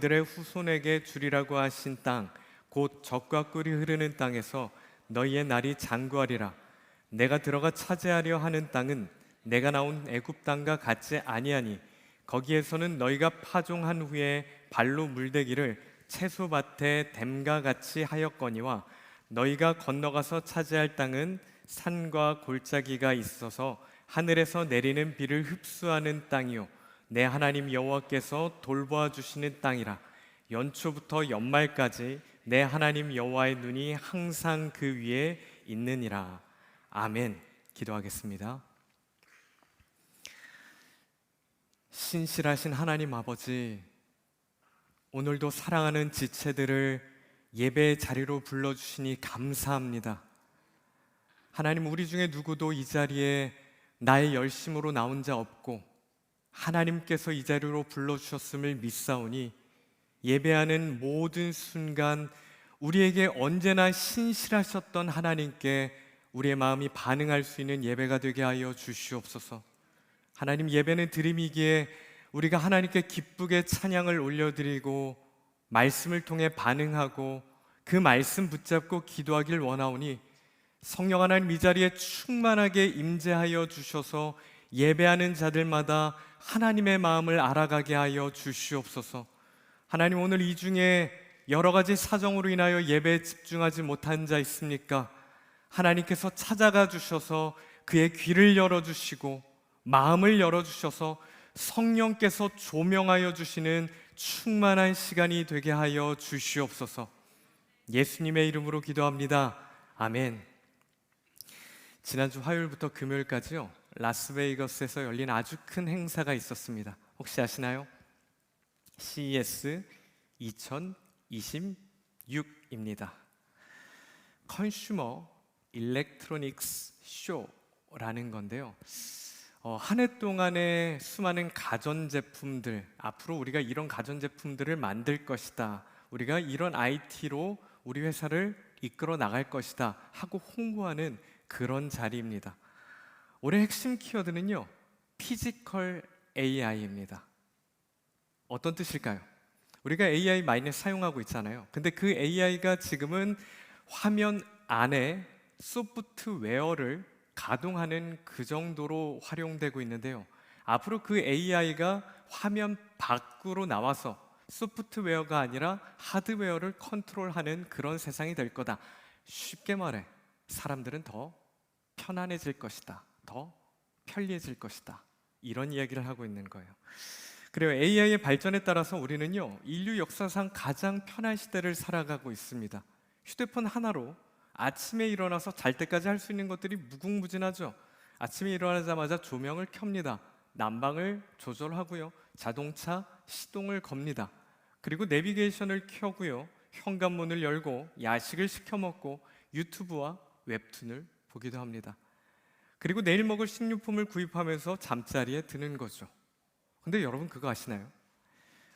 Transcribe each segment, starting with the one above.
들의 후손에게 주리라고 하신 땅, 곧 젖과 꿀이 흐르는 땅에서 너희의 날이 장구하리라. 내가 들어가 차지하려 하는 땅은 내가 나온 애굽 땅과 같지 아니하니 거기에서는 너희가 파종한 후에 발로 물대기를 채소밭에 댐과 같이 하였거니와 너희가 건너가서 차지할 땅은 산과 골짜기가 있어서 하늘에서 내리는 비를 흡수하는 땅이요 내 하나님 여호와께서 돌보아 주시는 땅이라. 연초부터 연말까지 내 하나님 여호와의 눈이 항상 그 위에 있느니라. 아멘. 기도하겠습니다. 신실하신 하나님 아버지, 오늘도 사랑하는 지체들을 예배의 자리로 불러주시니 감사합니다. 하나님, 우리 중에 누구도 이 자리에 나의 열심으로 나온 자 없고 하나님께서 이 자리로 불러주셨음을 믿사오니 예배하는 모든 순간 우리에게 언제나 신실하셨던 하나님께 우리의 마음이 반응할 수 있는 예배가 되게 하여 주시옵소서. 하나님, 예배는 드림이기에 우리가 하나님께 기쁘게 찬양을 올려드리고 말씀을 통해 반응하고 그 말씀 붙잡고 기도하길 원하오니 성령 하나님, 이 자리에 충만하게 임재하여 주셔서 예배하는 자들마다 하나님의 마음을 알아가게 하여 주시옵소서. 하나님, 오늘 이 중에 여러 가지 사정으로 인하여 예배에 집중하지 못한 자 있습니까? 하나님께서 찾아가 주셔서 그의 귀를 열어주시고 마음을 열어주셔서 성령께서 조명하여 주시는 충만한 시간이 되게 하여 주시옵소서. 예수님의 이름으로 기도합니다. 아멘. 지난주 화요일부터 금요일까지요, 라스베이거스에서 열린 아주 큰 행사가 있었습니다. 혹시 아시나요? CES 2026입니다. 컨슈머 일렉트로닉스 쇼라는 건데요. 한 해 동안의 수많은 가전제품들, 앞으로 우리가 이런 가전제품들을 만들 것이다, 우리가 이런 IT로 우리 회사를 이끌어 나갈 것이다 하고 홍보하는 그런 자리입니다. 올해 핵심 키워드는요, 피지컬 AI입니다. 어떤 뜻일까요? 우리가 AI 많이 사용하고 있잖아요. 근데 그 AI가 지금은 화면 안에 소프트웨어를 가동하는 그 정도로 활용되고 있는데요. 앞으로 그 AI가 화면 밖으로 나와서 소프트웨어가 아니라 하드웨어를 컨트롤하는 그런 세상이 될 거다. 쉽게 말해, 사람들은 더 편안해질 것이다, 더 편리해질 것이다, 이런 이야기를 하고 있는 거예요. 그리고 AI의 발전에 따라서 우리는요, 인류 역사상 가장 편한 시대를 살아가고 있습니다. 휴대폰 하나로 아침에 일어나서 잘 때까지 할 수 있는 것들이 무궁무진하죠. 아침에 일어나자마자 조명을 켭니다. 난방을 조절하고요, 자동차 시동을 겁니다. 그리고 내비게이션을 켜고요, 현관문을 열고 야식을 시켜 먹고 유튜브와 웹툰을 보기도 합니다. 그리고 내일 먹을 식료품을 구입하면서 잠자리에 드는 거죠. 근데 여러분, 그거 아시나요?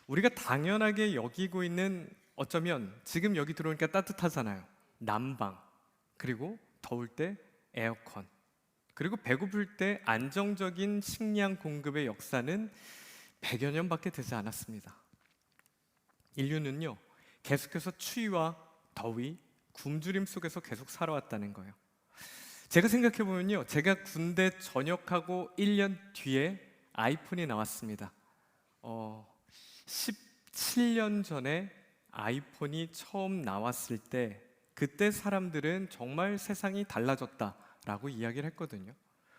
우리가 당연하게 여기고 있는, 어쩌면 지금 여기 들어오니까 따뜻하잖아요, 난방, 그리고 더울 때 에어컨, 그리고 배고플 때 안정적인 식량 공급의 역사는 100여 년밖에 되지 않았습니다. 인류는요, 계속해서 추위와 더위, 굶주림 속에서 계속 살아왔다는 거예요. 제가 생각해보면요, 제가 군대 전역하고 1년 뒤에 아이폰이 나왔습니다. 17년 전에 아이폰이 처음 나왔을 때, 그때 사람들은 정말 세상이 달라졌다라고 이야기를 했거든요.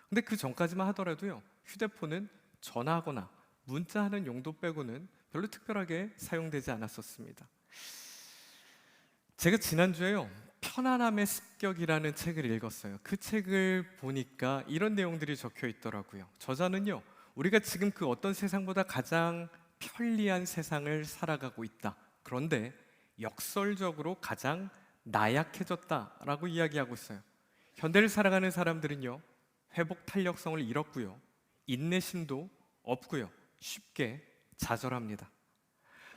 근데 그 전까지만 하더라도요, 휴대폰은 전화하거나 문자하는 용도 빼고는 별로 특별하게 사용되지 않았었습니다. 제가 지난주에요, 편안함의 습격이라는 책을 읽었어요. 그 책을 보니까 이런 내용들이 적혀 있더라고요. 저자는요, 우리가 지금 그 어떤 세상보다 가장 편리한 세상을 살아가고 있다, 그런데 역설적으로 가장 나약해졌다라고 이야기하고 있어요. 현대를 살아가는 사람들은요, 회복 탄력성을 잃었고요, 인내심도 없고요, 쉽게 좌절합니다.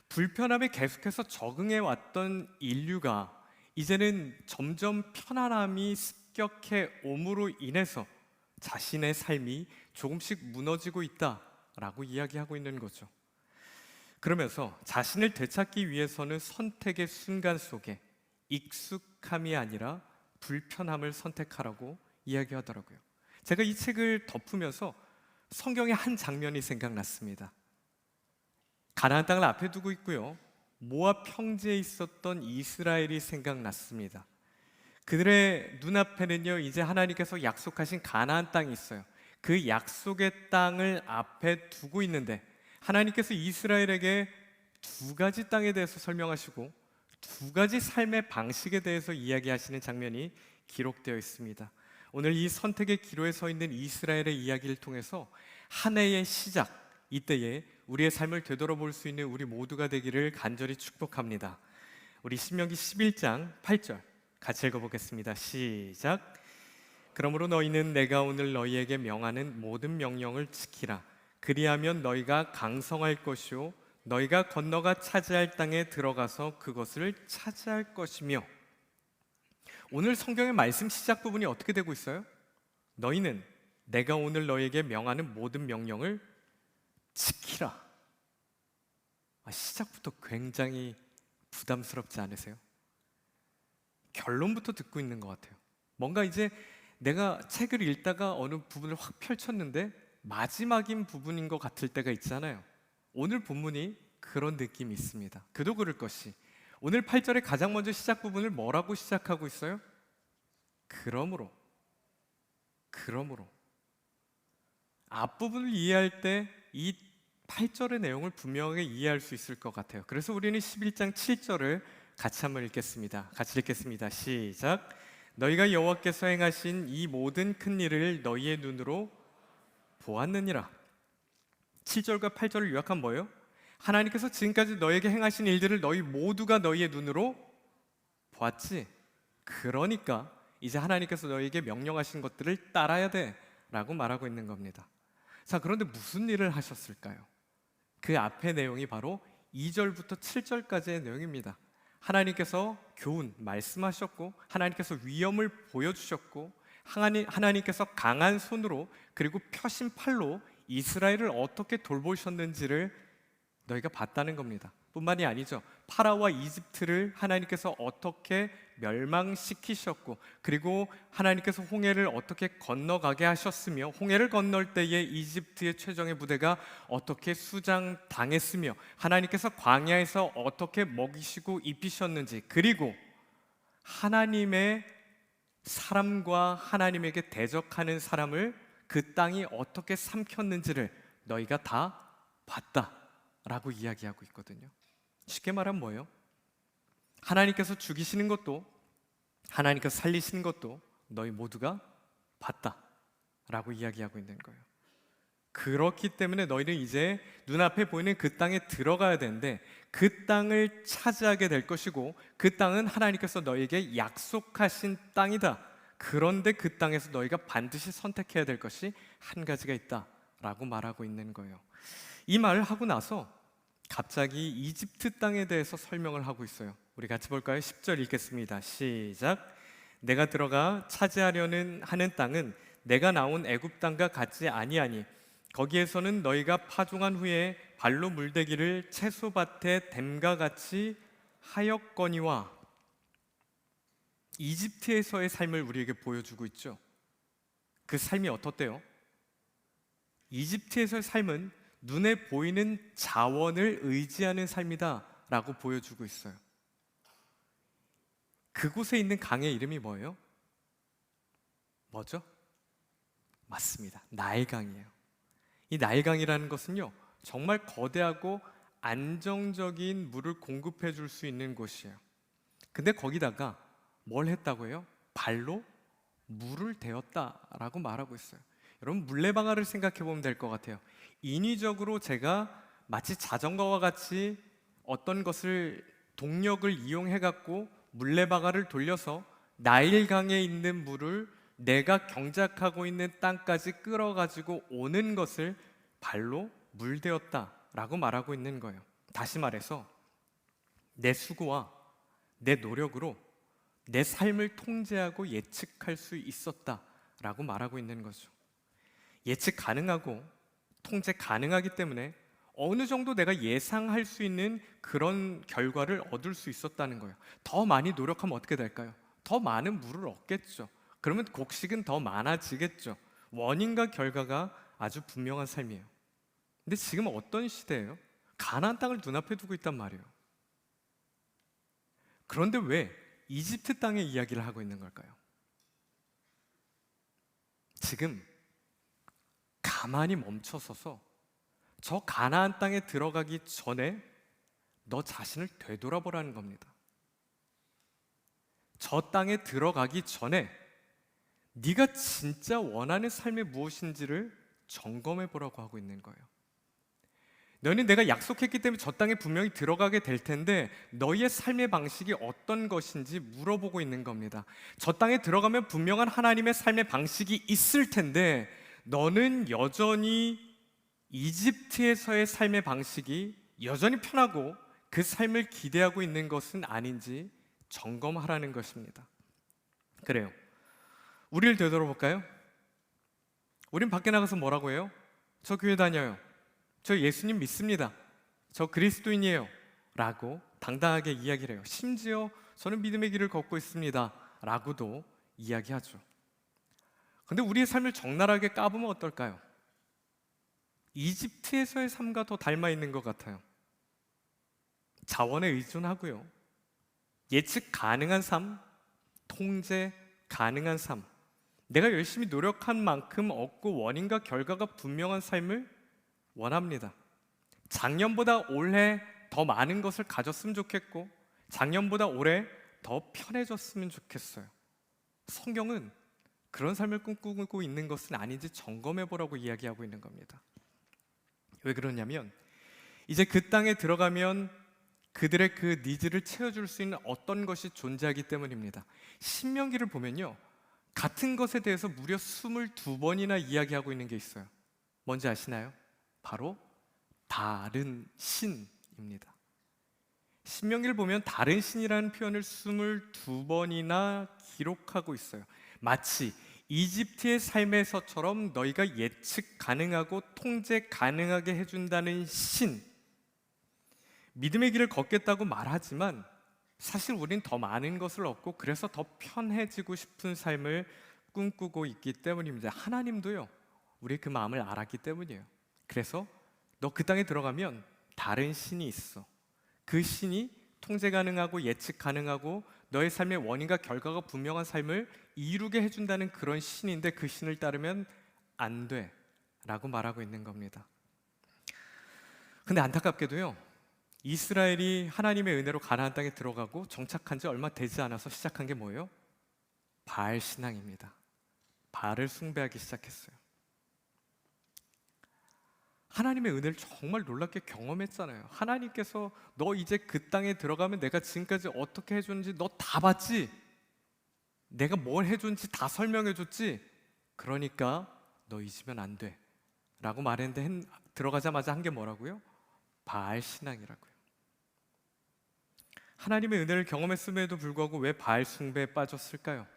불편함에 계속해서 적응해 왔던 인류가 이제는 점점 편안함이 습격해 옴으로 인해서 자신의 삶이 조금씩 무너지고 있다라고 이야기하고 있는 거죠. 그러면서 자신을 되찾기 위해서는 선택의 순간 속에 익숙함이 아니라 불편함을 선택하라고 이야기하더라고요. 제가 이 책을 덮으면서 성경의 한 장면이 생각났습니다. 가나안 땅을 앞에 두고 있고요. 모압 평지에 있었던 이스라엘이 생각났습니다. 그들의 눈앞에는요, 이제 하나님께서 약속하신 가나안 땅이 있어요. 그 약속의 땅을 앞에 두고 있는데 하나님께서 이스라엘에게 두 가지 땅에 대해서 설명하시고 두 가지 삶의 방식에 대해서 이야기하시는 장면이 기록되어 있습니다. 오늘 이 선택의 기로에 서 있는 이스라엘의 이야기를 통해서 한 해의 시작, 이때에 우리의 삶을 되돌아볼 수 있는 우리 모두가 되기를 간절히 축복합니다. 우리 신명기 11장 8절 같이 읽어보겠습니다. 시작. 그러므로 너희는 내가 오늘 너희에게 명하는 모든 명령을 지키라. 그리하면 너희가 강성할 것이요 너희가 건너가 차지할 땅에 들어가서 그것을 차지할 것이며. 오늘 성경의 말씀 시작 부분이 어떻게 되고 있어요? 너희는 내가 오늘 너희에게 명하는 모든 명령을 지키라. 시작부터 굉장히 부담스럽지 않으세요? 결론부터 듣고 있는 것 같아요. 뭔가 이제 내가 책을 읽다가 어느 부분을 확 펼쳤는데 마지막인 부분인 것 같을 때가 있잖아요. 오늘 본문이 그런 느낌이 있습니다. 그도 그럴 것이 오늘 8절의 가장 먼저 시작 부분을 뭐라고 시작하고 있어요? 그러므로 앞부분을 이해할 때 이 8절의 내용을 분명하게 이해할 수 있을 것 같아요. 그래서 우리는 11장 7절을 같이 한번 읽겠습니다. 같이 읽겠습니다. 시작. 너희가 여호와께서 행하신 이 모든 큰 일을 너희의 눈으로 보았느니라. 7절과 8절을 요약하면 뭐예요? 하나님께서 지금까지 너희에게 행하신 일들을 너희 모두가 너희의 눈으로 보았지. 그러니까 이제 하나님께서 너희에게 명령하신 것들을 따라야 돼 라고 말하고 있는 겁니다. 자, 그런데 무슨 일을 하셨을까요? 그 앞의 내용이 바로 2절부터 7절까지의 내용입니다. 하나님께서 교훈 말씀하셨고 하나님께서 위엄을 보여주셨고 하나님께서 강한 손으로 그리고 펴신 팔로 이스라엘을 어떻게 돌보셨는지를 너희가 봤다는 겁니다. 뿐만이 아니죠. 파라오와 이집트를 하나님께서 어떻게 멸망시키셨고 그리고 하나님께서 홍해를 어떻게 건너가게 하셨으며 홍해를 건널 때에 이집트의 최정예 부대가 어떻게 수장당했으며 하나님께서 광야에서 어떻게 먹이시고 입히셨는지 그리고 하나님의 사람과 하나님에게 대적하는 사람을 그 땅이 어떻게 삼켰는지를 너희가 다 봤다라고 이야기하고 있거든요. 쉽게 말하면 뭐예요? 하나님께서 죽이시는 것도 하나님께서 살리시는 것도 너희 모두가 봤다라고 이야기하고 있는 거예요. 그렇기 때문에 너희는 이제 눈앞에 보이는 그 땅에 들어가야 되는데 그 땅을 차지하게 될 것이고 그 땅은 하나님께서 너희에게 약속하신 땅이다. 그런데 그 땅에서 너희가 반드시 선택해야 될 것이 한 가지가 있다라고 말하고 있는 거예요. 이 말을 하고 나서 갑자기 이집트 땅에 대해서 설명을 하고 있어요. 우리 같이 볼까요? 10절 읽겠습니다. 시작. 내가 들어가 차지하려는 하는 땅은 내가 나온 애굽 땅과 같지 아니하니 거기에서는 너희가 파종한 후에 발로 물대기를 채소밭에 댐과 같이 하였거니와. 이집트에서의 삶을 우리에게 보여주고 있죠. 그 삶이 어떻대요? 이집트에서의 삶은 눈에 보이는 자원을 의지하는 삶이다 라고 보여주고 있어요. 그곳에 있는 강의 이름이 뭐예요? 뭐죠? 맞습니다. 나일강이에요. 이 나일강이라는 것은요 정말 거대하고 안정적인 물을 공급해 줄 수 있는 곳이에요. 근데 거기다가 뭘 했다고 해요? 발로 물을 대었다라고 말하고 있어요. 여러분 물레방아를 생각해 보면 될 것 같아요. 인위적으로 제가 마치 자전거와 같이 어떤 것을 동력을 이용해 갖고 물레방아를 돌려서 나일강에 있는 물을 내가 경작하고 있는 땅까지 끌어가지고 오는 것을 발로 물대었다라고 말하고 있는 거예요. 다시 말해서 내 수고와 내 노력으로 내 삶을 통제하고 예측할 수 있었다라고 말하고 있는 거죠. 예측 가능하고 통제 가능하기 때문에 어느 정도 내가 예상할 수 있는 그런 결과를 얻을 수 있었다는 거예요. 더 많이 노력하면 어떻게 될까요? 더 많은 물을 얻겠죠. 그러면 곡식은 더 많아지겠죠. 원인과 결과가 아주 분명한 삶이에요. 근데 지금 어떤 시대예요? 가나안 땅을 눈앞에 두고 있단 말이에요. 그런데 왜 이집트 땅의 이야기를 하고 있는 걸까요? 지금 가만히 멈춰서서 저 가나안 땅에 들어가기 전에 너 자신을 되돌아보라는 겁니다. 저 땅에 들어가기 전에 네가 진짜 원하는 삶이 무엇인지를 점검해 보라고 하고 있는 거예요. 너희는 내가 약속했기 때문에 저 땅에 분명히 들어가게 될 텐데 너희의 삶의 방식이 어떤 것인지 물어보고 있는 겁니다. 저 땅에 들어가면 분명한 하나님의 삶의 방식이 있을 텐데 너는 여전히 이집트에서의 삶의 방식이 여전히 편하고 그 삶을 기대하고 있는 것은 아닌지 점검하라는 것입니다. 그래요. 우리를 되돌아볼까요? 우린 밖에 나가서 뭐라고 해요? 저 교회 다녀요. 저 예수님 믿습니다. 저 그리스도인이에요. 라고 당당하게 이야기를 해요. 심지어 저는 믿음의 길을 걷고 있습니다. 라고도 이야기하죠. 근데 우리의 삶을 적나라하게 까보면 어떨까요? 이집트에서의 삶과 더 닮아 있는 것 같아요. 자원에 의존하고요. 예측 가능한 삶, 통제 가능한 삶. 내가 열심히 노력한 만큼 얻고 원인과 결과가 분명한 삶을 원합니다. 작년보다 올해 더 많은 것을 가졌으면 좋겠고 작년보다 올해 더 편해졌으면 좋겠어요. 성경은 그런 삶을 꿈꾸고 있는 것은 아닌지 점검해 보라고 이야기하고 있는 겁니다. 왜 그러냐면 이제 그 땅에 들어가면 그들의 그 니즈를 채워줄 수 있는 어떤 것이 존재하기 때문입니다. 신명기를 보면요, 같은 것에 대해서 무려 22번이나 이야기하고 있는 게 있어요. 뭔지 아시나요? 바로 다른 신입니다. 신명기를 보면 다른 신이라는 표현을 22번이나 기록하고 있어요. 마치 이집트의 삶에서처럼 너희가 예측 가능하고 통제 가능하게 해준다는 신, 믿음의 길을 걷겠다고 말하지만 사실 우린 더 많은 것을 얻고 그래서 더 편해지고 싶은 삶을 꿈꾸고 있기 때문입니다. 하나님도요, 우리의 그 마음을 알았기 때문이에요. 그래서 너 그 땅에 들어가면 다른 신이 있어. 그 신이 통제 가능하고 예측 가능하고 너의 삶의 원인과 결과가 분명한 삶을 이루게 해준다는 그런 신인데 그 신을 따르면 안 돼 라고 말하고 있는 겁니다. 근데 안타깝게도요, 이스라엘이 하나님의 은혜로 가나안 땅에 들어가고 정착한 지 얼마 되지 않아서 시작한 게 뭐예요? 바알 신앙입니다. 바알을 숭배하기 시작했어요. 하나님의 은혜를 정말 놀랍게 경험했잖아요. 하나님께서 너 이제 그 땅에 들어가면 내가 지금까지 어떻게 해줬는지 너 다 봤지? 내가 뭘 해줬는지 다 설명해줬지? 그러니까 너 잊으면 안 돼 라고 말했는데 들어가자마자 한 게 뭐라고요? 바알 신앙이라고요. 하나님의 은혜를 경험했음에도 불구하고 왜 바알 숭배에 빠졌을까요?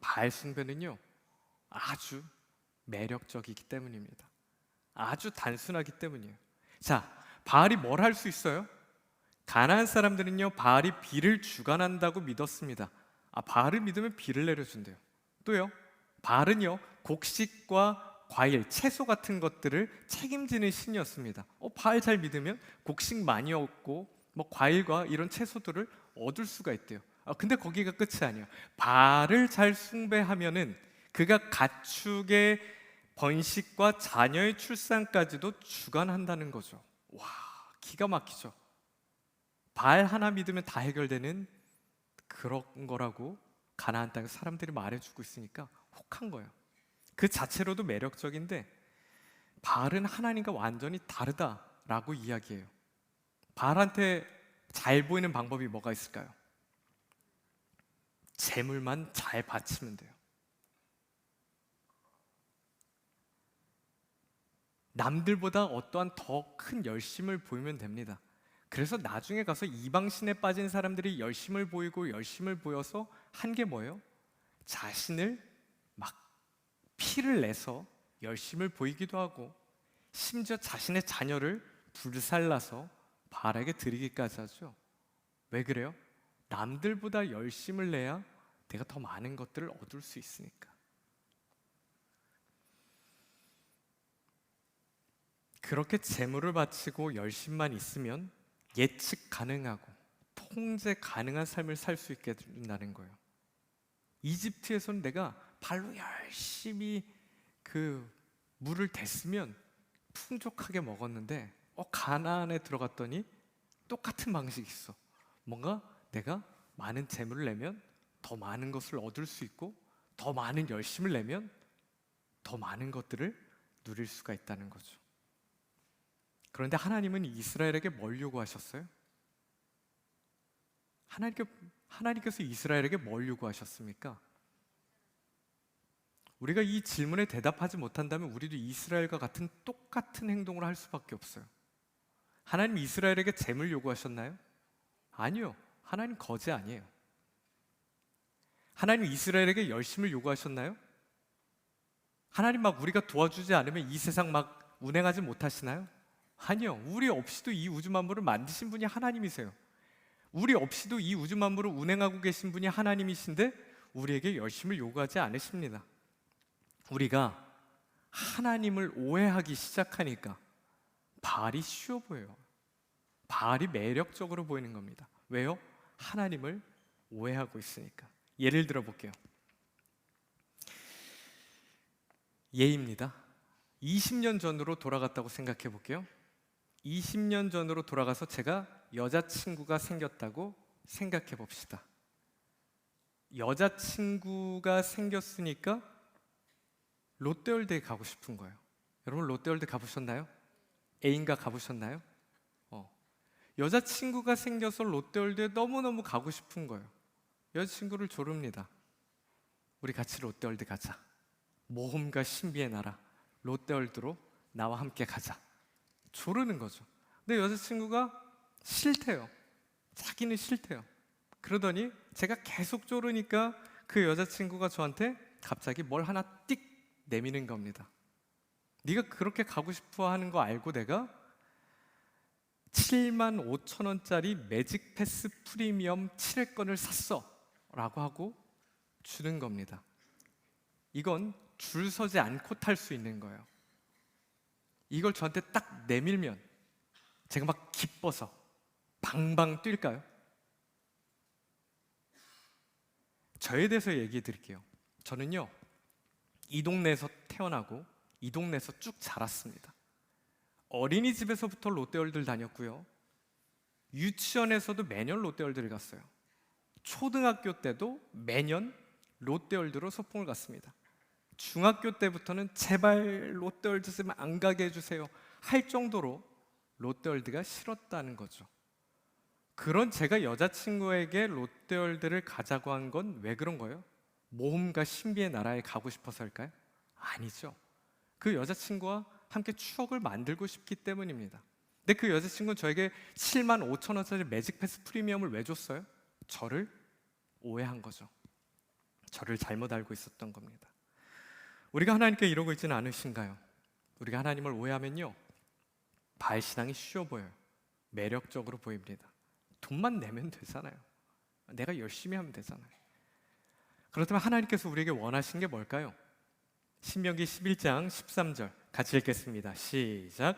바알 숭배는요, 아주 매력적이기 때문입니다. 아주 단순하기 때문이에요. 자, 바알이 뭘 할 수 있어요? 가나안 사람들은요, 바알이 비를 주관한다고 믿었습니다. 바알을 믿으면 비를 내려준대요. 또요, 바알은요, 곡식과 과일, 채소 같은 것들을 책임지는 신이었습니다. 바알 잘 믿으면 곡식 많이 얻고 뭐 과일과 이런 채소들을 얻을 수가 있대요. 근데 거기가 끝이 아니에요. 바알을 잘 숭배하면은 그가 가축의 번식과 자녀의 출산까지도 주관한다는 거죠. 와, 기가 막히죠. 바알 하나 믿으면 다 해결되는 그런 거라고 가나안 땅에 사람들이 말해주고 있으니까 혹한 거예요. 그 자체로도 매력적인데 바알은 하나님과 완전히 다르다라고 이야기해요. 바알한테 잘 보이는 방법이 뭐가 있을까요? 재물만 잘 바치면 돼요. 남들보다 어떠한 더 큰 열심을 보이면 됩니다. 그래서 나중에 가서 이방신에 빠진 사람들이 열심을 보이고 열심을 보여서 한 게 뭐예요? 자신을 막 피를 내서 열심을 보이기도 하고 심지어 자신의 자녀를 불살라서 바알에게 드리기까지 하죠. 왜 그래요? 남들보다 열심을 내야 내가 더 많은 것들을 얻을 수 있으니까. 그렇게 재물을 바치고 열심만 있으면 예측 가능하고 통제 가능한 삶을 살 수 있게 된다는 거예요. 이집트에서는 내가 발로 열심히 그 물을 댔으면 풍족하게 먹었는데 가나안에 들어갔더니 똑같은 방식이 있어. 뭔가 내가 많은 재물을 내면 더 많은 것을 얻을 수 있고 더 많은 열심을 내면 더 많은 것들을 누릴 수가 있다는 거죠. 그런데 하나님은 이스라엘에게 뭘 요구하셨어요? 하나님께서 이스라엘에게 뭘 요구하셨습니까? 우리가 이 질문에 대답하지 못한다면 우리도 이스라엘과 같은 똑같은 행동을 할 수밖에 없어요. 하나님 이스라엘에게 재물 요구하셨나요? 아니요. 하나님 거지 아니에요. 하나님 이스라엘에게 열심을 요구하셨나요? 하나님 막 우리가 도와주지 않으면 이 세상 막 운행하지 못하시나요? 아니요. 우리 없이도 이 우주 만물을 만드신 분이 하나님이세요. 우리 없이도 이 우주 만물을 운행하고 계신 분이 하나님이신데 우리에게 열심을 요구하지 않으십니다. 우리가 하나님을 오해하기 시작하니까 바알이 쉬워 보여요. 바알이 매력적으로 보이는 겁니다. 왜요? 하나님을 오해하고 있으니까. 예를 들어 볼게요. 예입니다. 20년 전으로 돌아갔다고 생각해 볼게요. 20년 전으로 돌아가서 제가 여자친구가 생겼다고 생각해 봅시다. 여자친구가 생겼으니까 롯데월드에 가고 싶은 거예요. 여러분 롯데월드 가보셨나요? 애인과 가보셨나요? 여자친구가 생겨서 롯데월드에 너무너무 가고 싶은 거예요. 여자친구를 조릅니다. 우리 같이 롯데월드 가자. 모험과 신비의 나라 롯데월드로 나와 함께 가자. 조르는 거죠. 근데 여자친구가 싫대요. 자기는 싫대요. 그러더니 제가 계속 조르니까 그 여자친구가 저한테 갑자기 뭘 하나 띡 내미는 겁니다. 네가 그렇게 가고 싶어 하는 거 알고 내가 75,000원짜리 매직 패스 프리미엄 7회권을 샀어 라고 하고 주는 겁니다. 이건 줄 서지 않고 탈 수 있는 거예요. 이걸 저한테 딱 내밀면 제가 막 기뻐서 방방 뛸까요? 저에 대해서 얘기해 드릴게요. 저는요 이 동네에서 태어나고 이 동네에서 쭉 자랐습니다. 어린이집에서부터 롯데월드를 다녔고요. 유치원에서도 매년 롯데월드를 갔어요. 초등학교 때도 매년 롯데월드로 소풍을 갔습니다. 중학교 때부터는 제발 롯데월드 쓰면 안 가게 해주세요 할 정도로 롯데월드가 싫었다는 거죠. 그런 제가 여자친구에게 롯데월드를 가자고 한 건 왜 그런 거예요? 모험과 신비의 나라에 가고 싶어서일까요? 아니죠. 그 여자친구와 함께 추억을 만들고 싶기 때문입니다. 근데 그 여자친구는 저에게 75,000원짜리 매직 패스 프리미엄을 왜 줬어요? 저를 오해한 거죠. 저를 잘못 알고 있었던 겁니다. 우리가 하나님께 이러고 있지는 않으신가요? 우리가 하나님을 오해하면요 바알 신앙이 쉬워 보여요. 매력적으로 보입니다. 돈만 내면 되잖아요. 내가 열심히 하면 되잖아요. 그렇다면 하나님께서 우리에게 원하신 게 뭘까요? 신명기 11장 13절 같이 읽겠습니다. 시작.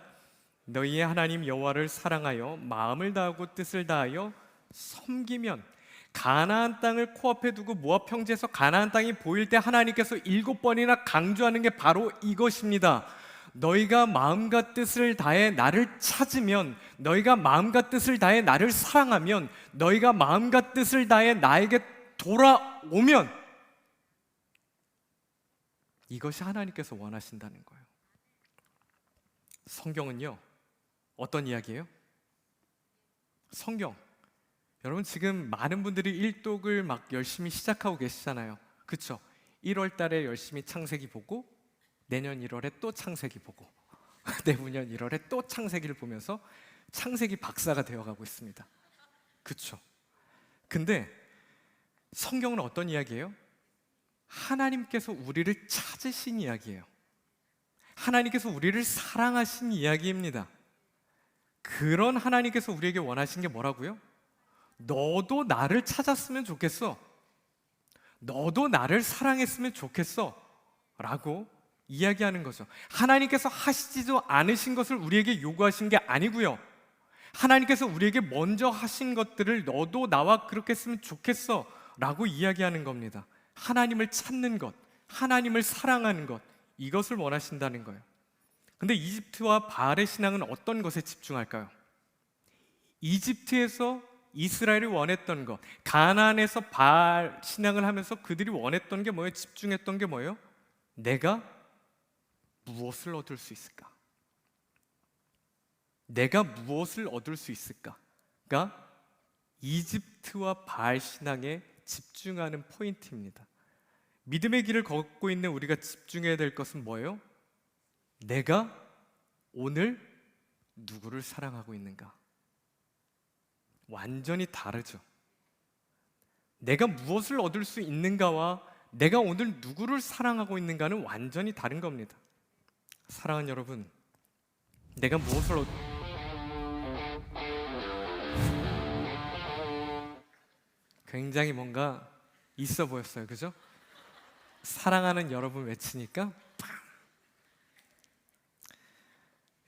너희의 하나님 여호와를 사랑하여 마음을 다하고 뜻을 다하여 섬기면 가나안 땅을 코앞에 두고 모압 평지에서 가나안 땅이 보일 때 하나님께서 7번이나 강조하는 게 바로 이것입니다. 너희가 마음과 뜻을 다해 나를 찾으면, 너희가 마음과 뜻을 다해 나를 사랑하면, 너희가 마음과 뜻을 다해 나에게 돌아오면 이것이 하나님께서 원하신다는 거예요. 성경은요 어떤 이야기예요? 성경 여러분 지금 많은 분들이 일독을 막 열심히 시작하고 계시잖아요. 그렇죠? 1월 달에 열심히 창세기 보고 내년 1월에 또 창세기 보고 내후년 1월에 또 창세기를 보면서 창세기 박사가 되어가고 있습니다. 그렇죠? 근데 성경은 어떤 이야기예요? 하나님께서 우리를 찾으신 이야기예요. 하나님께서 우리를 사랑하신 이야기입니다. 그런 하나님께서 우리에게 원하신 게 뭐라고요? 너도 나를 찾았으면 좋겠어. 너도 나를 사랑했으면 좋겠어. 라고 이야기하는 거죠. 하나님께서 하시지도 않으신 것을 우리에게 요구하신 게 아니고요. 하나님께서 우리에게 먼저 하신 것들을 너도 나와 그렇게 했으면 좋겠어. 라고 이야기하는 겁니다. 하나님을 찾는 것, 하나님을 사랑하는 것, 이것을 원하신다는 거예요. 근데 이집트와 바알의 신앙은 어떤 것에 집중할까요? 이집트에서 이스라엘이 원했던 것, 가나안에서 바알 신앙을 하면서 그들이 원했던 게 뭐예요? 집중했던 게 뭐예요? 내가 무엇을 얻을 수 있을까? 내가 무엇을 얻을 수 있을까?가 이집트와 바알 신앙에 집중하는 포인트입니다. 믿음의 길을 걷고 있는 우리가 집중해야 될 것은 뭐예요? 내가 오늘 누구를 사랑하고 있는가? 완전히 다르죠. 내가 무엇을 얻을 수 있는가와 내가 오늘 누구를 사랑하고 있는가는 완전히 다른 겁니다. 사랑하는 여러분, 내가 무엇을 굉장히 뭔가 있어 보였어요, 그죠? 사랑하는 여러분 외치니까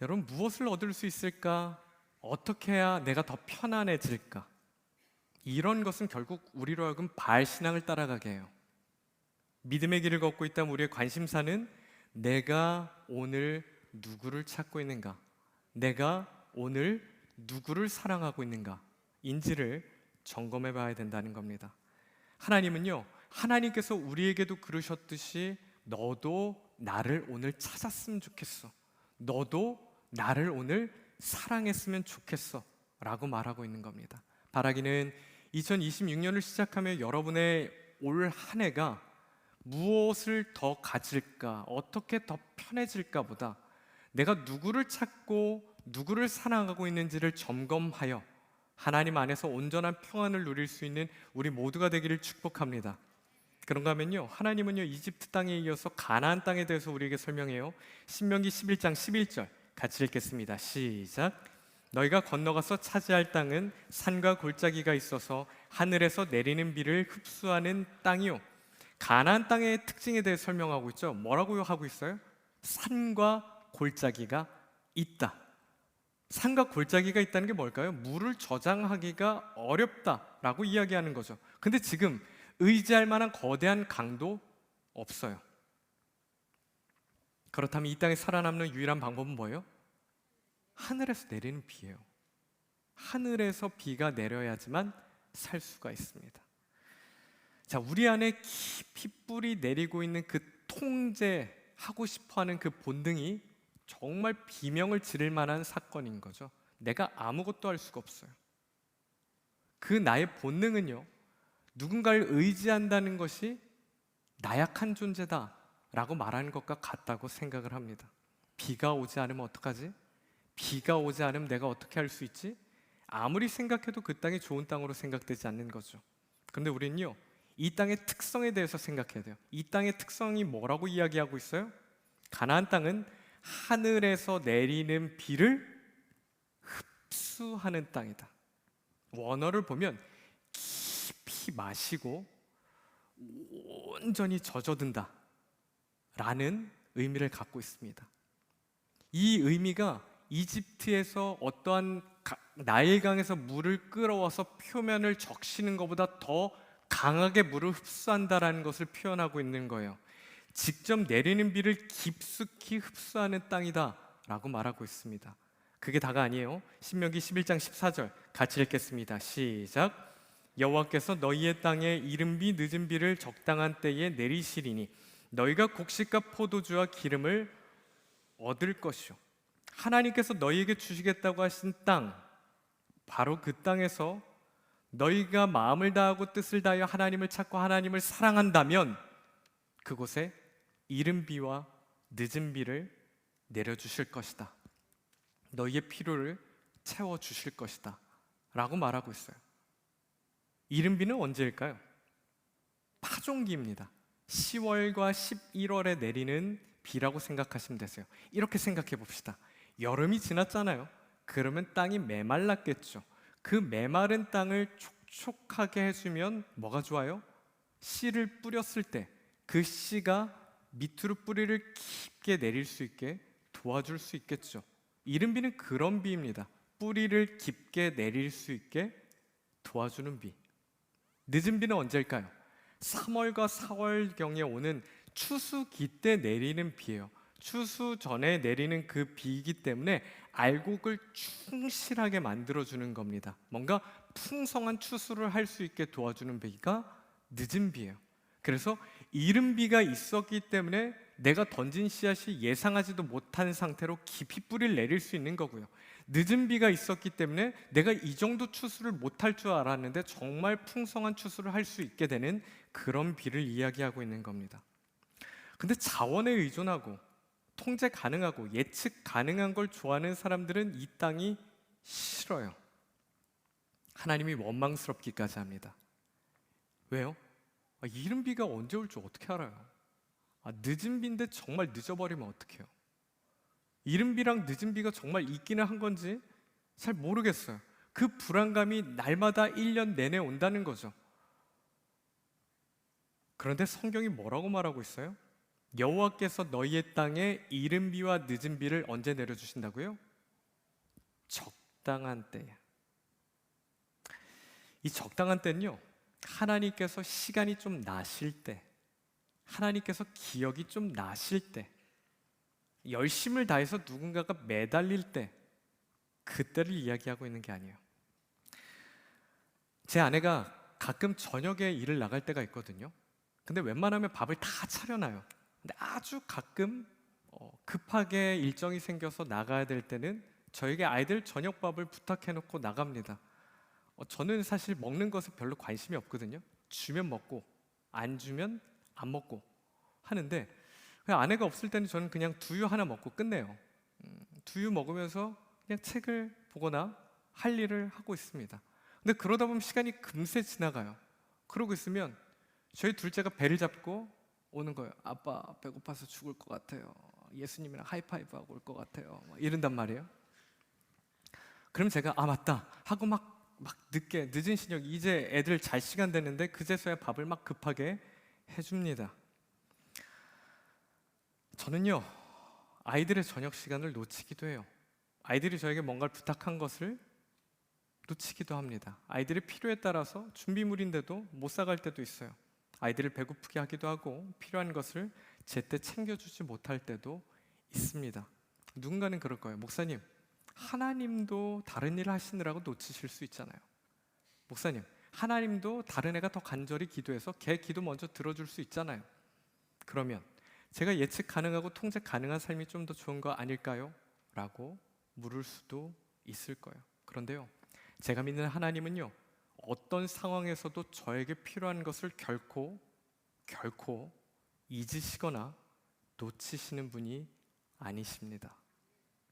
여러분, 무엇을 얻을 수 있을까? 어떻게 해야 내가 더 편안해질까? 이런 것은 결국 우리로 하여금 바알 신앙을 따라가게 해요. 믿음의 길을 걷고 있다면 우리의 관심사는 내가 오늘 누구를 찾고 있는가? 내가 오늘 누구를 사랑하고 있는가? 인지를 점검해 봐야 된다는 겁니다. 하나님은요, 하나님께서 우리에게도 그러셨듯이 너도 나를 오늘 찾았으면 좋겠어. 너도 나를 오늘 사랑했으면 좋겠어 라고 말하고 있는 겁니다. 바라기는 2026년을 시작하며 여러분의 올 한 해가 무엇을 더 가질까, 어떻게 더 편해질까 보다 내가 누구를 찾고 누구를 사랑하고 있는지를 점검하여 하나님 안에서 온전한 평안을 누릴 수 있는 우리 모두가 되기를 축복합니다. 그런가 하면요, 하나님은요, 이집트 땅에 이어서 가나안 땅에 대해서 우리에게 설명해요. 신명기 11장 11절 같이 읽겠습니다. 시작. 너희가 건너가서 차지할 땅은 산과 골짜기가 있어서 하늘에서 내리는 비를 흡수하는 땅이요. 가나안 땅의 특징에 대해 설명하고 있죠. 뭐라고 하고 있어요? 산과 골짜기가 있다. 산과 골짜기가 있다는 게 뭘까요? 물을 저장하기가 어렵다라고 이야기하는 거죠. 근데 지금 의지할 만한 거대한 강도 없어요. 그렇다면 이 땅에 살아남는 유일한 방법은 뭐예요? 하늘에서 내리는 비예요. 하늘에서 비가 내려야지만 살 수가 있습니다. 자, 우리 안에 깊이 뿌리 내리고 있는 그 통제하고 싶어하는 그 본능이 정말 비명을 지를 만한 사건인 거죠. 내가 아무것도 할 수가 없어요. 그 나의 본능은요, 누군가를 의지한다는 것이 나약한 존재다 라고 말하는 것과 같다고 생각을 합니다. 비가 오지 않으면 어떡하지? 비가 오지 않으면 내가 어떻게 할 수 있지? 아무리 생각해도 그 땅이 좋은 땅으로 생각되지 않는 거죠. 그런데 우리는요, 이 땅의 특성에 대해서 생각해야 돼요. 이 땅의 특성이 뭐라고 이야기하고 있어요? 가나안 땅은 하늘에서 내리는 비를 흡수하는 땅이다. 원어를 보면 깊이 마시고 온전히 젖어든다 라는 의미를 갖고 있습니다. 이 의미가 이집트에서 어떠한 나일강에서 물을 끌어와서 표면을 적시는 것보다 더 강하게 물을 흡수한다라는 것을 표현하고 있는 거예요. 직접 내리는 비를 깊숙이 흡수하는 땅이다 라고 말하고 있습니다. 그게 다가 아니에요. 신명기 11장 14절 같이 읽겠습니다. 시작. 여호와께서 너희의 땅에 이른 비 늦은 비를 적당한 때에 내리시리니 너희가 곡식과 포도주와 기름을 얻을 것이요. 하나님께서 너희에게 주시겠다고 하신 땅, 바로 그 땅에서 너희가 마음을 다하고 뜻을 다하여 하나님을 찾고 하나님을 사랑한다면 그곳에 이른 비와 늦은 비를 내려주실 것이다. 너희의 필요를 채워주실 것이다 라고 말하고 있어요. 이른 비는 언제일까요? 파종기입니다. 10월과 11월에 내리는 비라고 생각하시면 되세요. 이렇게 생각해 봅시다. 여름이 지났잖아요. 그러면 땅이 메말랐겠죠. 그 메마른 땅을 촉촉하게 해주면 뭐가 좋아요? 씨를 뿌렸을 때 그 씨가 밑으로 뿌리를 깊게 내릴 수 있게 도와줄 수 있겠죠. 이른비는 그런 비입니다. 뿌리를 깊게 내릴 수 있게 도와주는 비. 늦은 비는 언제일까요? 3월과 4월경에 오는 추수기 때 내리는 비예요. 추수 전에 내리는 그 비이기 때문에 알곡을 충실하게 만들어주는 겁니다. 뭔가 풍성한 추수를 할 수 있게 도와주는 비가 늦은 비예요. 그래서 이른 비가 있었기 때문에 내가 던진 씨앗이 예상하지도 못한 상태로 깊이 뿌리를 내릴 수 있는 거고요. 늦은 비가 있었기 때문에 내가 이 정도 추수를 못할 줄 알았는데 정말 풍성한 추수를 할 수 있게 되는 그런 비를 이야기하고 있는 겁니다. 근데 자원에 의존하고 통제 가능하고 예측 가능한 걸 좋아하는 사람들은 이 땅이 싫어요. 하나님이 원망스럽기까지 합니다. 왜요? 이른 비가 언제 올 줄 어떻게 알아요? 늦은 비인데 정말 늦어버리면 어떡해요? 이른 비랑 늦은 비가 정말 있기는 한 건지 잘 모르겠어요. 그 불안감이 날마다 1년 내내 온다는 거죠. 그런데 성경이 뭐라고 말하고 있어요? 여호와께서 너희의 땅에 이른 비와 늦은 비를 언제 내려주신다고요? 적당한 때에. 이 적당한 때는요, 하나님께서 시간이 좀 나실 때, 하나님께서 기억이 좀 나실 때, 열심을 다해서 누군가가 매달릴 때, 그때를 이야기하고 있는 게 아니에요. 제 아내가 가끔 저녁에 일을 나갈 때가 있거든요. 근데 웬만하면 밥을 다 차려놔요. 근데 아주 가끔 급하게 일정이 생겨서 나가야 될 때는 저에게 아이들 저녁밥을 부탁해놓고 나갑니다. 저는 사실 먹는 것에 별로 관심이 없거든요. 주면 먹고 안 주면 안 먹고 하는데, 아내가 없을 때는 저는 그냥 두유 하나 먹고 끝내요. 두유 먹으면서 그냥 책을 보거나 할 일을 하고 있습니다. 근데 그러다 보면 시간이 금세 지나가요. 그러고 있으면 저희 둘째가 배를 잡고 오는 거예요. 아빠 배고파서 죽을 것 같아요. 예수님이랑 하이파이브 하고 올 것 같아요. 이런단 말이에요. 그럼 제가 맞다 하고 막 늦은 저녁, 이제 애들 잘 시간 됐는데 그제서야 밥을 막 급하게 해줍니다. 저는요, 아이들의 저녁 시간을 놓치기도 해요. 아이들이 저에게 뭔가를 부탁한 것을 놓치기도 합니다. 아이들의 필요에 따라서 준비물인데도 못 사갈 때도 있어요. 아이들을 배고프게 하기도 하고 필요한 것을 제때 챙겨주지 못할 때도 있습니다. 누군가는 그럴 거예요. 목사님, 하나님도 다른 일을 하시느라고 놓치실 수 있잖아요. 목사님, 하나님도 다른 애가 더 간절히 기도해서 걔 기도 먼저 들어줄 수 있잖아요. 그러면 제가 예측 가능하고 통제 가능한 삶이 좀 더 좋은 거 아닐까요? 라고 물을 수도 있을 거예요. 그런데요, 제가 믿는 하나님은요, 어떤 상황에서도 저에게 필요한 것을 결코 잊으시거나 놓치시는 분이 아니십니다.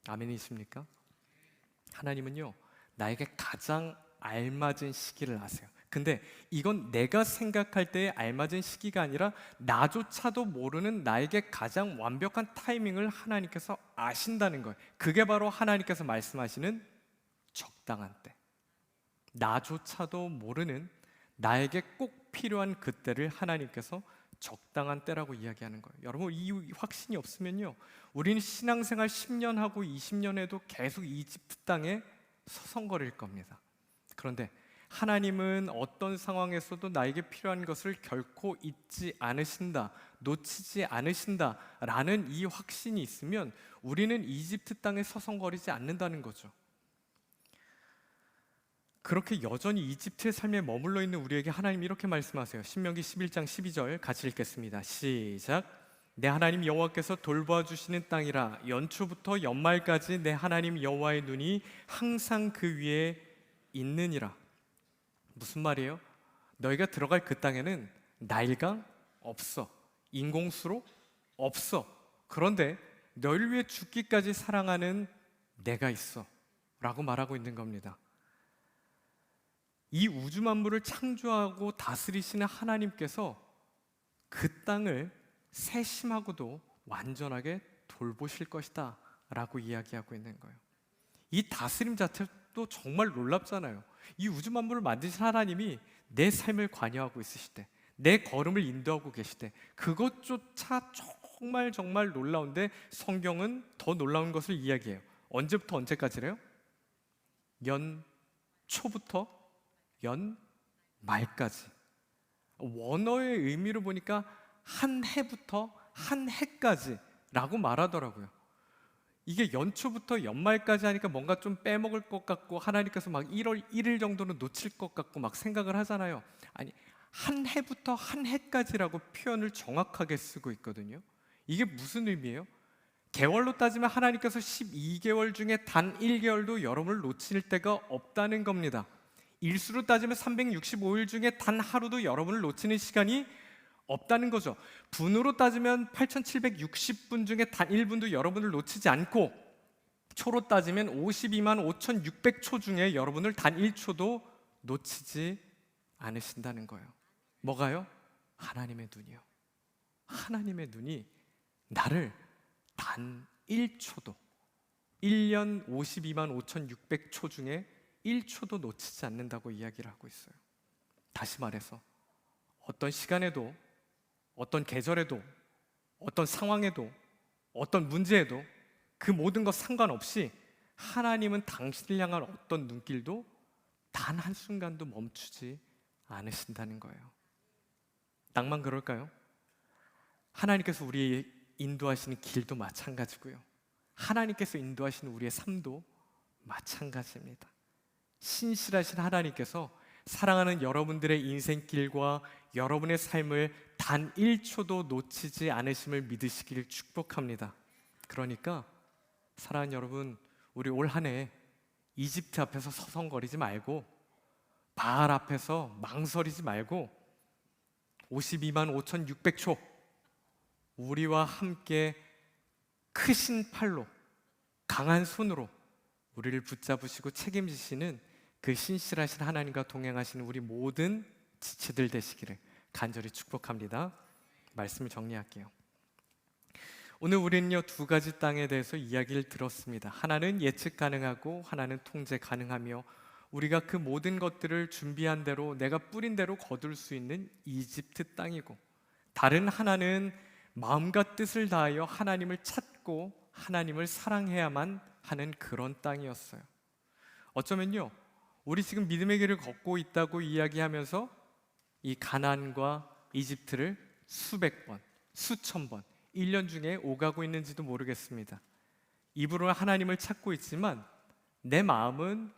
아멘이십니까? 하나님은요, 나에게 가장 알맞은 시기를 아세요. 근데 이건 내가 생각할 때의 알맞은 시기가 아니라 나조차도 모르는 나에게 가장 완벽한 타이밍을 하나님께서 아신다는 거예요. 그게 바로 하나님께서 말씀하시는 적당한 때. 나조차도 모르는 나에게 꼭 필요한 그때를 하나님께서 적당한 때라고 이야기하는 거예요. 여러분, 이 확신이 없으면요, 우리는 신앙생활 10년 하고 20년 해도 계속 이집트 땅에 서성거릴 겁니다. 그런데 하나님은 어떤 상황에서도 나에게 필요한 것을 결코 잊지 않으신다, 놓치지 않으신다 라는 이 확신이 있으면 우리는 이집트 땅에 서성거리지 않는다는 거죠. 그렇게 여전히 이집트의 삶에 머물러 있는 우리에게 하나님이 이렇게 말씀하세요. 신명기 11장 12절 같이 읽겠습니다. 시작. 내 하나님 여호와께서 돌보아 주시는 땅이라 연초부터 연말까지 내 하나님 여호와의 눈이 항상 그 위에 있느니라. 무슨 말이에요? 너희가 들어갈 그 땅에는 나일강 없어, 인공수로 없어. 그런데 너희를 위해 죽기까지 사랑하는 내가 있어 라고 말하고 있는 겁니다. 이 우주 만물을 창조하고 다스리시는 하나님께서 그 땅을 세심하고도 완전하게 돌보실 것이다 라고 이야기하고 있는 거예요. 이 다스림 자체도 정말 놀랍잖아요. 이 우주 만물을 만드신 하나님이 내 삶을 관여하고 있으시대, 내 걸음을 인도하고 계시대. 그것조차 정말 정말 놀라운데 성경은 더 놀라운 것을 이야기해요. 언제부터 언제까지래요? 연초부터 연말까지. 원어의 의미를 보니까 한 해부터 한 해까지 라고 말하더라고요. 이게 연초부터 연말까지 하니까 뭔가 좀 빼먹을 것 같고 하나님께서 막 1월 1일 정도는 놓칠 것 같고 막 생각을 하잖아요. 아니, 한 해부터 한 해까지라고 표현을 정확하게 쓰고 있거든요. 이게 무슨 의미예요? 개월로 따지면 하나님께서 12개월 중에 단 1개월도 여러분을 놓칠 때가 없다는 겁니다. 일수로 따지면 365일 중에 단 하루도 여러분을 놓치는 시간이 없다는 거죠. 분으로 따지면 8760분 중에 단 1분도 여러분을 놓치지 않고, 초로 따지면 52만 5600초 중에 여러분을 단 1초도 놓치지 않으신다는 거예요. 뭐가요? 하나님의 눈이요. 하나님의 눈이 나를 단 1초도, 1년 52만 5600초 중에 1초도 놓치지 않는다고 이야기를 하고 있어요. 다시 말해서 어떤 시간에도, 어떤 계절에도, 어떤 상황에도, 어떤 문제에도 그 모든 것 상관없이 하나님은 당신을 향한 어떤 눈길도 단 한순간도 멈추지 않으신다는 거예요. 낭만 그럴까요? 하나님께서 우리 인도하시는 길도 마찬가지고요, 하나님께서 인도하시는 우리의 삶도 마찬가지입니다. 신실하신 하나님께서 사랑하는 여러분들의 인생길과 여러분의 삶을 단 1초도 놓치지 않으심을 믿으시길 축복합니다. 그러니까 사랑하는 여러분, 우리 올 한 해 이집트 앞에서 서성거리지 말고, 바알 앞에서 망설이지 말고 52만 5600초 우리와 함께 크신 팔로, 강한 손으로 우리를 붙잡으시고 책임지시는 그 신실하신 하나님과 동행하시는 우리 모든 지체들 되시기를 간절히 축복합니다. 말씀을 정리할게요. 오늘 우리는요, 두 가지 땅에 대해서 이야기를 들었습니다. 하나는 예측 가능하고 하나는 통제 가능하며, 우리가 그 모든 것들을 준비한 대로, 내가 뿌린 대로 거둘 수 있는 이집트 땅이고, 다른 하나는 마음과 뜻을 다하여 하나님을 찾고 하나님을 사랑해야만 하는 그런 땅이었어요. 어쩌면요, 우리 지금 믿음의 길을 걷고 있다고 이야기하면서 이 가나안과 이집트를 수백 번, 수천 번 1년 중에 오가고 있는지도 모르겠습니다. 입으로 하나님을 찾고 있지만 내 마음은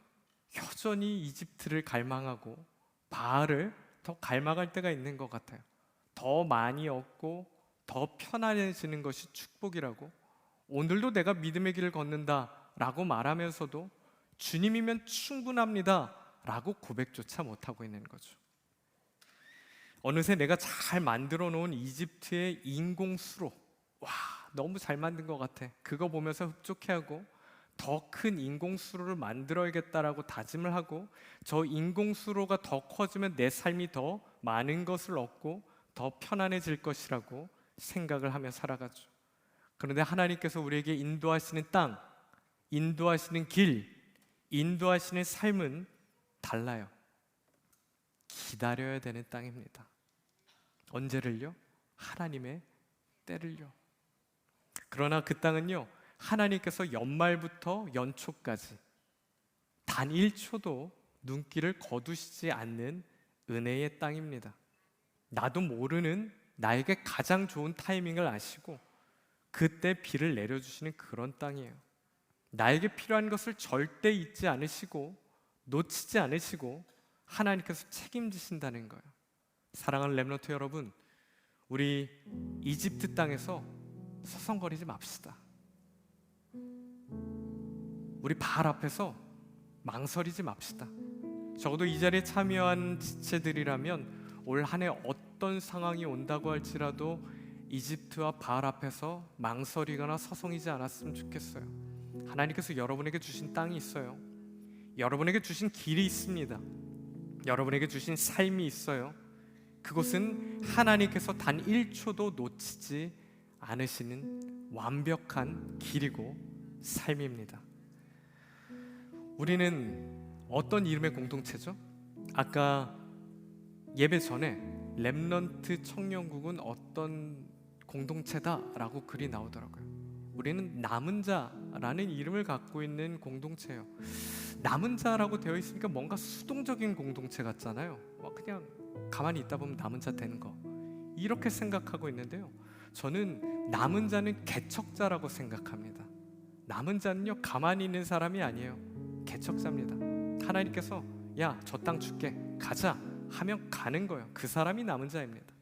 여전히 이집트를 갈망하고 바알을 더 갈망할 때가 있는 것 같아요. 더 많이 얻고 더 편안해지는 것이 축복이라고, 오늘도 내가 믿음의 길을 걷는다 라고 말하면서도 주님이면 충분합니다 라고 고백조차 못하고 있는 거죠. 어느새 내가 잘 만들어 놓은 이집트의 인공수로, 와, 너무 잘 만든 것 같아, 그거 보면서 흡족해하고 더 큰 인공수로를 만들어야겠다라고 다짐을 하고, 저 인공수로가 더 커지면 내 삶이 더 많은 것을 얻고 더 편안해질 것이라고 생각을 하며 살아가죠. 그런데 하나님께서 우리에게 인도하시는 땅, 인도하시는 길, 인도하시는 삶은 달라요. 기다려야 되는 땅입니다. 언제를요? 하나님의 때를요. 그러나 그 땅은요, 하나님께서 연말부터 연초까지 단 1초도 눈길을 거두시지 않는 은혜의 땅입니다. 나도 모르는 나에게 가장 좋은 타이밍을 아시고 그때 비를 내려주시는 그런 땅이에요. 나에게 필요한 것을 절대 잊지 않으시고 놓치지 않으시고 하나님께서 책임지신다는 거예요. 사랑하는 렘넌트 여러분, 우리 이집트 땅에서 서성거리지 맙시다. 우리 바알 앞에서 망설이지 맙시다. 적어도 이 자리에 참여한 지체들이라면 올 한 해 어떤 상황이 온다고 할지라도 이집트와 바알 앞에서 망설이거나 서성이지 않았으면 좋겠어요. 하나님께서 여러분에게 주신 땅이 있어요. 여러분에게 주신 길이 있습니다. 여러분에게 주신 삶이 있어요. 그것은 하나님께서 단 1초도 놓치지 않으시는 완벽한 길이고 삶입니다. 우리는 어떤 이름의 공동체죠? 아까 예배 전에 렘넌트 청년국은 어떤 공동체다라고 글이 나오더라고요. 우리는 남은 자라는 이름을 갖고 있는 공동체예요. 남은 자라고 되어 있으니까 뭔가 수동적인 공동체 같잖아요. 그냥 가만히 있다 보면 남은 자 되는 거, 이렇게 생각하고 있는데요, 저는 남은 자는 개척자라고 생각합니다. 남은 자는요, 가만히 있는 사람이 아니에요. 개척자입니다. 하나님께서 야, 저 땅 줄게, 가자 하면 가는 거예요. 그 사람이 남은 자입니다.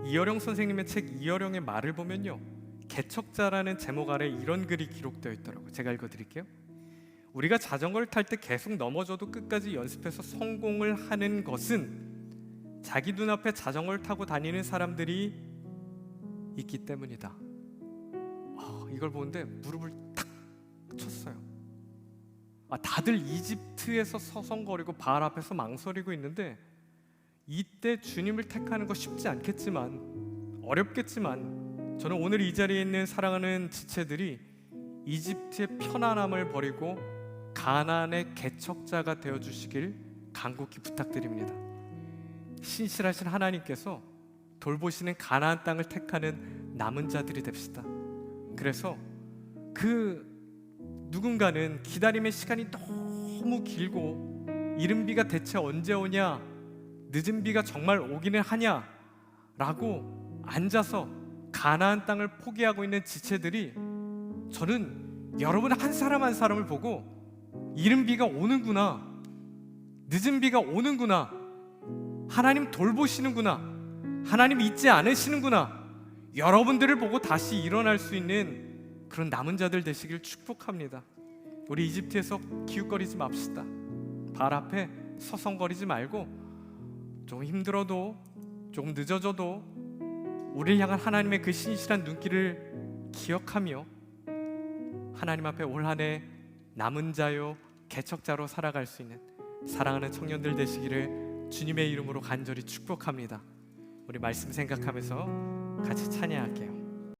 이어령 선생님의 책 이어령의 말을 보면요, 개척자라는 제목 아래 이런 글이 기록되어 있더라고요. 제가 읽어드릴게요. 우리가 자전거를 탈 때 계속 넘어져도 끝까지 연습해서 성공을 하는 것은 자기 눈앞에 자전거를 타고 다니는 사람들이 있기 때문이다. 이걸 보는데 무릎을 탁 쳤어요. 다들 이집트에서 서성거리고 바알 앞에서 망설이고 있는데, 이때 주님을 택하는 거 쉽지 않겠지만, 어렵겠지만, 저는 오늘 이 자리에 있는 사랑하는 지체들이 이집트의 편안함을 버리고 가나안의 개척자가 되어주시길 간곡히 부탁드립니다. 신실하신 하나님께서 돌보시는 가나안 땅을 택하는 남은 자들이 됩시다. 그래서 그 누군가는 기다림의 시간이 너무 길고 이른 비가 대체 언제 오냐, 늦은 비가 정말 오기는 하냐 라고 앉아서 가나안 땅을 포기하고 있는 지체들이, 저는 여러분 한 사람 한 사람을 보고 이른 비가 오는구나, 늦은 비가 오는구나, 하나님 돌보시는구나, 하나님 잊지 않으시는구나, 여러분들을 보고 다시 일어날 수 있는 그런 남은 자들 되시길 축복합니다. 우리 이집트에서 기웃거리지 맙시다. 발 앞에 서성거리지 말고, 좀 힘들어도, 조금 늦어져도 우리를 향한 하나님의 그 신실한 눈길을 기억하며 하나님 앞에 올 한 해 남은 자요 개척자로 살아갈 수 있는 사랑하는 청년들 되시기를 주님의 이름으로 간절히 축복합니다. 우리 말씀 생각하면서 같이 찬양할게요.